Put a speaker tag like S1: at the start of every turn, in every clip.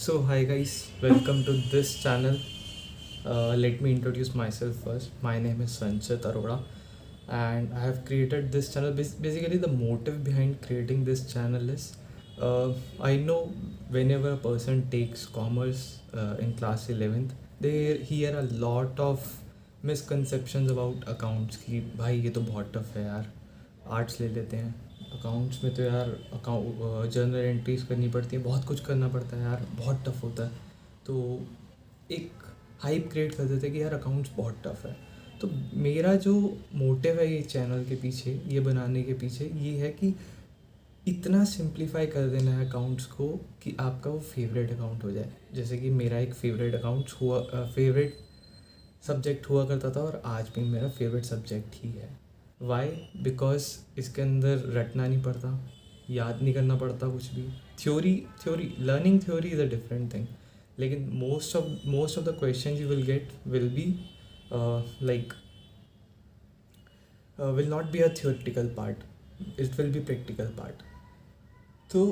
S1: So, hi guys, welcome to this channel. Let me introduce myself first. My name is Sanchit Arora, and I have created this channel. Basically, the motive behind creating this channel is I know whenever a person takes commerce in class 11th, they hear a lot of misconceptions about accounts कि भाई ये तो बहुत tough है यार, arts ले लेते हैं, अकाउंट्स में तो यार अकाउंट जर्नल एंट्रीज करनी पड़ती है, बहुत कुछ करना पड़ता है यार, बहुत टफ होता है। तो एक हाइप क्रिएट कर देते हैं कि यार अकाउंट्स बहुत टफ है। तो मेरा जो मोटिव है ये चैनल के पीछे, ये बनाने के पीछे, ये है कि इतना सिंप्लीफाई कर देना है अकाउंट्स को कि आपका वो फेवरेट अकाउंट हो जाए। जैसे कि मेरा एक फेवरेट सब्जेक्ट हुआ करता था और आज भी मेरा फेवरेट सब्जेक्ट ही है। वाई? बिकॉज इसके अंदर रटना नहीं पड़ता, याद नहीं करना पड़ता कुछ भी। Theory learning theory is a different thing, लेकिन most of the question you will get will be like will not be a theoretical part, it will be practical part. तो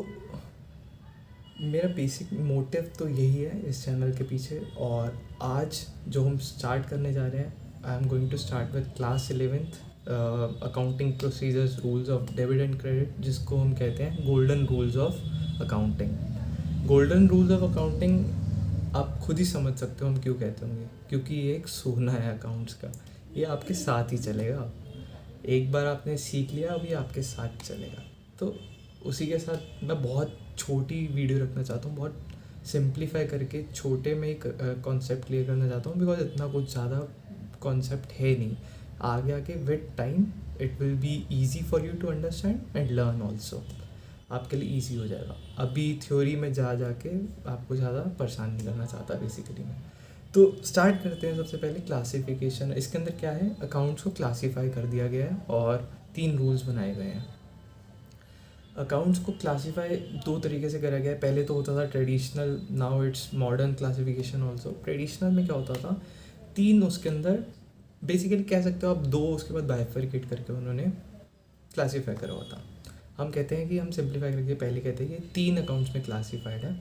S1: मेरा बेसिक मोटिव तो यही है इस चैनल के पीछे। और आज जो हम स्टार्ट करने जा रहे हैं, I am going to start with class 11th accounting procedures, rules of debit and credit, जिसको हम कहते हैं golden rules of accounting. Golden rules of accounting आप खुद ही समझ सकते हो हम क्यों कहते होंगे, क्योंकि ये एक सोना है अकाउंट्स का। ये आपके साथ ही चलेगा, एक बार आपने सीख लिया अब ये आपके साथ चलेगा। तो उसी के साथ मैं बहुत छोटी वीडियो रखना चाहता हूँ, बहुत सिंप्लीफाई करके छोटे में एक कॉन्सेप्ट क्लियर करना चाहता हूँ, बिकॉज इतना कुछ ज़्यादा कॉन्सेप्ट है नहीं। आगे आके with time it will be easy for you to understand and learn also. आपके लिए ईजी हो जाएगा। अभी थ्योरी में जा के आपको ज़्यादा परेशान नहीं करना चाहता बेसिकली मैं। तो स्टार्ट करते हैं। सबसे पहले क्लासिफिकेशन। इसके अंदर क्या है, अकाउंट्स को क्लासीफाई कर दिया गया है और 3 रूल्स बनाए गए हैं। अकाउंट्स को क्लासीफाई 2 तरीके से करा गया है। पहले तो होता था traditional, now it's modern classification also. Traditional में क्या होता था, 3 उसके अंदर बेसिकली कह सकते हो आप, 2 उसके बाद बाइफरकेट करके उन्होंने क्लासीफाई करा हुआ था। हम कहते हैं कि हम सिंप्लीफाई करके पहले कहते हैं कि 3 अकाउंट्स में क्लासीफाइड है,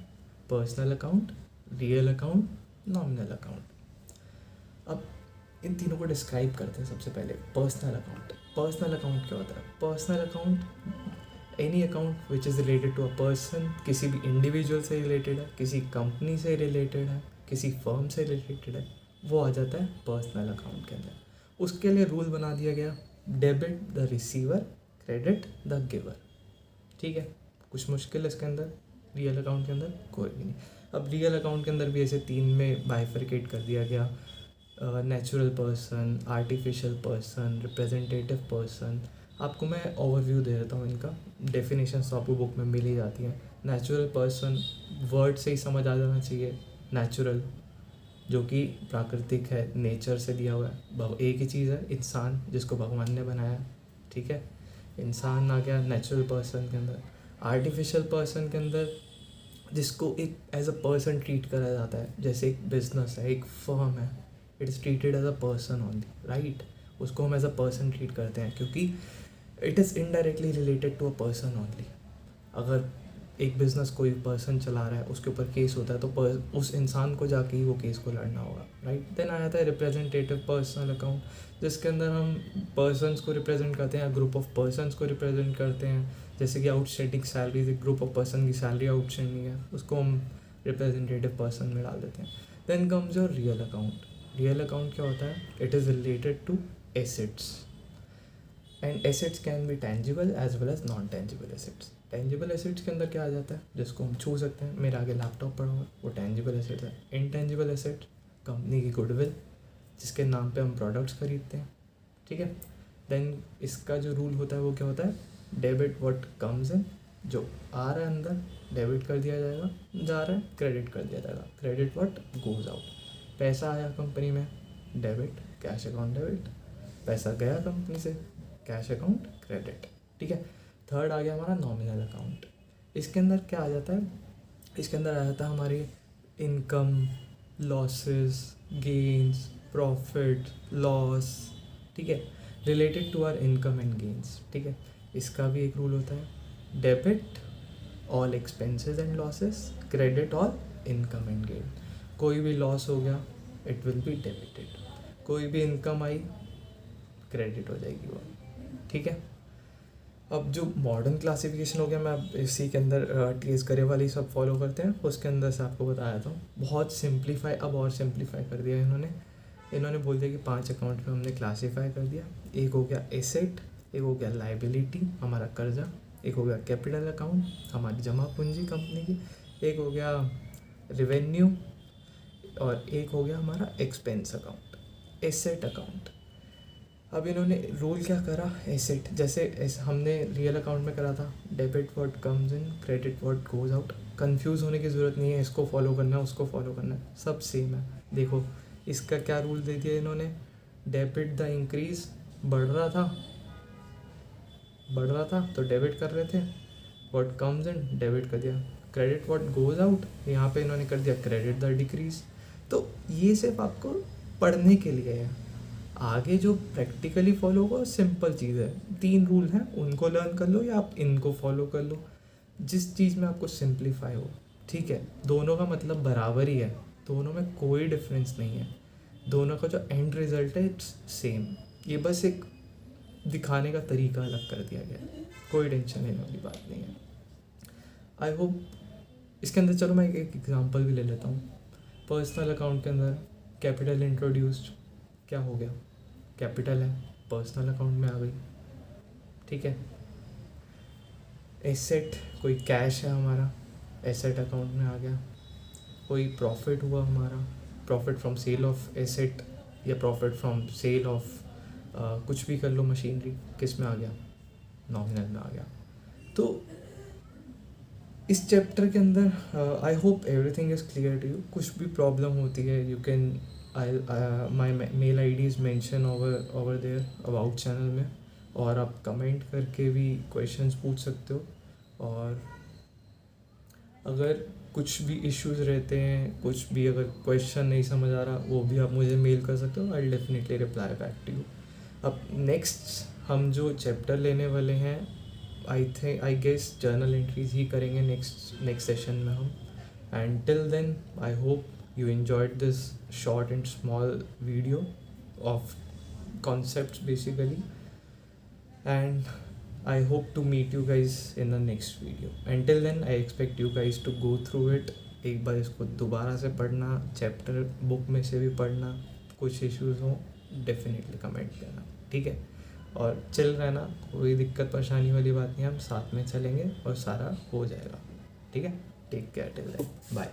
S1: personal account, real account, nominal account. अब इन तीनों को डिस्क्राइब करते हैं। सबसे पहले पर्सनल अकाउंट। पर्सनल अकाउंट क्या होता है? Personal account any account which is related to a person, किसी भी इंडिविजुअल से रिलेटेड है, किसी कंपनी से रिलेटेड है, किसी फर्म से रिलेटेड है, वो आ जाता है पर्सनल अकाउंट के अंदर। उसके लिए रूल बना दिया गया, debit the receiver, credit the giver. ठीक है, कुछ मुश्किल है इसके अंदर। रियल अकाउंट के अंदर कोई भी नहीं। अब रियल अकाउंट के अंदर भी ऐसे 3 में बाइफरकेट कर दिया गया, natural person, artificial person, representative person. आपको मैं ओवरव्यू दे देता हूँ इनका। डेफिनेशंस तो आपको बुक में मिल ही जाती हैं। नेचुरल पर्सन वर्ड से ही समझ आ जाना चाहिए। नेचुरल जो कि प्राकृतिक है, नेचर से दिया हुआ है। एक ही चीज़ है, इंसान जिसको भगवान ने बनाया। ठीक है, इंसान आ गया नेचुरल पर्सन के अंदर। आर्टिफिशियल पर्सन के अंदर जिसको एक एज अ पर्सन ट्रीट करा जाता है, जैसे एक बिजनेस है, एक फर्म है, it is treated as a person only, right. उसको हम एज अ पर्सन ट्रीट करते हैं क्योंकि it is indirectly related to a person only. अगर एक बिज़नेस कोई पर्सन चला रहा है, उसके ऊपर केस होता है, तो उस इंसान को जाके ही वो केस को लड़ना होगा, राइट। देन आ जाता है रिप्रेजेंटेटिव पर्सनल अकाउंट, जिसके अंदर हम पर्सनस को रिप्रेजेंट करते हैं, ग्रुप ऑफ पर्सनस को रिप्रेजेंट करते हैं। जैसे कि आउटस्टैंडिंग सैलरीज, एक ग्रुप ऑफ पर्सन की सैलरी आउटस्टैंडिंग है, उसको हम रिप्रेजेंटेटिव पर्सन में डाल देते हैं। Then comes your real account. Real account क्या होता है? It is related to assets, and assets can be tangible as well as non tangible assets. Tangible assets के अंदर क्या आ जाता है? जिसको हम छू सकते हैं। मेरे आगे लैपटॉप पड़ा हुआ, वो टेंजिबल एसेट्स है। इनटेंजिबल एसेट, कंपनी की गुडविल, जिसके नाम पे हम प्रोडक्ट्स खरीदते हैं। ठीक है। देन इसका जो रूल होता है वो क्या होता है? डेबिट व्हाट कम्स इन, जो आ रहा है अंदर डेबिट कर दिया जाएगा, जा रहा है क्रेडिट कर दिया जाएगा। Credit what goes out. पैसा आया कंपनी में, डेबिट, कैश अकाउंट डेबिट। पैसा गया कंपनी से, कैश अकाउंट क्रेडिट। ठीक है। थर्ड आ गया हमारा नॉमिनल अकाउंट। इसके अंदर क्या आ जाता है? इसके अंदर आ जाता है हमारी income, losses, gains, profit, loss. ठीक है, related to our income and gains. ठीक है। इसका भी एक रूल होता है, debit all expenses and losses, credit all income and gain. कोई भी लॉस हो गया इट विल बी डेबिटेड, कोई भी इनकम आई क्रेडिट हो जाएगी वो, ठीक है। अब जो मॉडर्न क्लासिफिकेशन हो गया, मैं अब इसी के अंदर टीएस करे वाली सब फॉलो करते हैं, उसके अंदर से आपको बताया था। बहुत सिंप्लीफाई, अब और सिंप्लीफाई कर दिया इन्होंने बोल दिया कि 5 अकाउंट में हमने क्लासीफाई कर दिया। एक हो गया एसेट, एक हो गया लाइबिलिटी हमारा कर्जा, एक हो गया कैपिटल अकाउंट हमारी जमा पूंजी कंपनी की, एक हो गया रेवेन्यू, और एक हो गया हमारा एक्सपेंस अकाउंट, एसेट अकाउंट। अब इन्होंने रूल क्या करा, एसेट जैसे हमने रियल अकाउंट में करा था, debit what comes in, credit what goes out. Confuse होने की ज़रूरत नहीं है, इसको फॉलो करना है उसको फॉलो करना है, सब सेम है। देखो इसका क्या रूल दे दिया इन्होंने, डेबिट द इंक्रीज, बढ़ रहा था तो डेबिट कर रहे थे, व्हाट कम्स इन डेबिट कर दिया, क्रेडिट व्हाट गोज आउट, यहाँ पे इन्होंने कर दिया क्रेडिट द डिक्रीज। तो ये सिर्फ आपको पढ़ने के लिए है, आगे जो प्रैक्टिकली फॉलो होगा सिंपल चीज़ है, 3 रूल हैं उनको लर्न कर लो या आप इनको फॉलो कर लो, जिस चीज़ में आपको सिंप्लीफाई हो, ठीक है। दोनों का मतलब बराबर ही है, दोनों में कोई डिफरेंस नहीं है, दोनों का जो एंड रिजल्ट है इट्स सेम, ये बस एक दिखाने का तरीका अलग कर दिया गया है, कोई टेंशन लेने वाली बात नहीं है। आई होप इसके अंदर, चलो मैं एक एग्जांपल भी ले लेता हूँ। पर्सनल अकाउंट के अंदर कैपिटल इंट्रोड्यूस्ड, क्या हो गया, कैपिटल है पर्सनल अकाउंट में आ गई, ठीक है। एसेट, कोई कैश है हमारा, एसेट अकाउंट में आ गया। कोई प्रॉफिट हुआ हमारा, profit from sale of asset या प्रॉफिट फ्रॉम सेल ऑफ कुछ भी कर लो मशीनरी, किस में आ गया, नॉमिनल में आ गया। तो इस चैप्टर के अंदर I hope everything is clear to you. कुछ भी प्रॉब्लम होती है you can, my mail ID is mention over there about channel में, और आप कमेंट करके भी क्वेश्चंस पूछ सकते हो। और अगर कुछ भी इश्यूज़ रहते हैं, कुछ भी अगर क्वेश्चन नहीं समझ आ रहा, वो भी आप मुझे मेल कर सकते हो, I will definitely reply back to you. अब नेक्स्ट हम जो चैप्टर लेने वाले हैं, आई गेस जर्नल एंट्रीज ही करेंगे नेक्स्ट सेशन में हम। And till then I hope you enjoyed this short and small video of concepts basically, and I hope to meet you guys in the next video. Until then I expect you guys to go through it, एक बार इसको दोबारा से पढ़ना, chapter book में से भी पढ़ना, कुछ इश्यूज़ हो डेफिनेटली कमेंट करना, ठीक है। और चिल रहना, कोई दिक्कत परेशानी वाली बात नहीं, हम साथ में चलेंगे और सारा हो जाएगा, ठीक है। Take care, till then bye.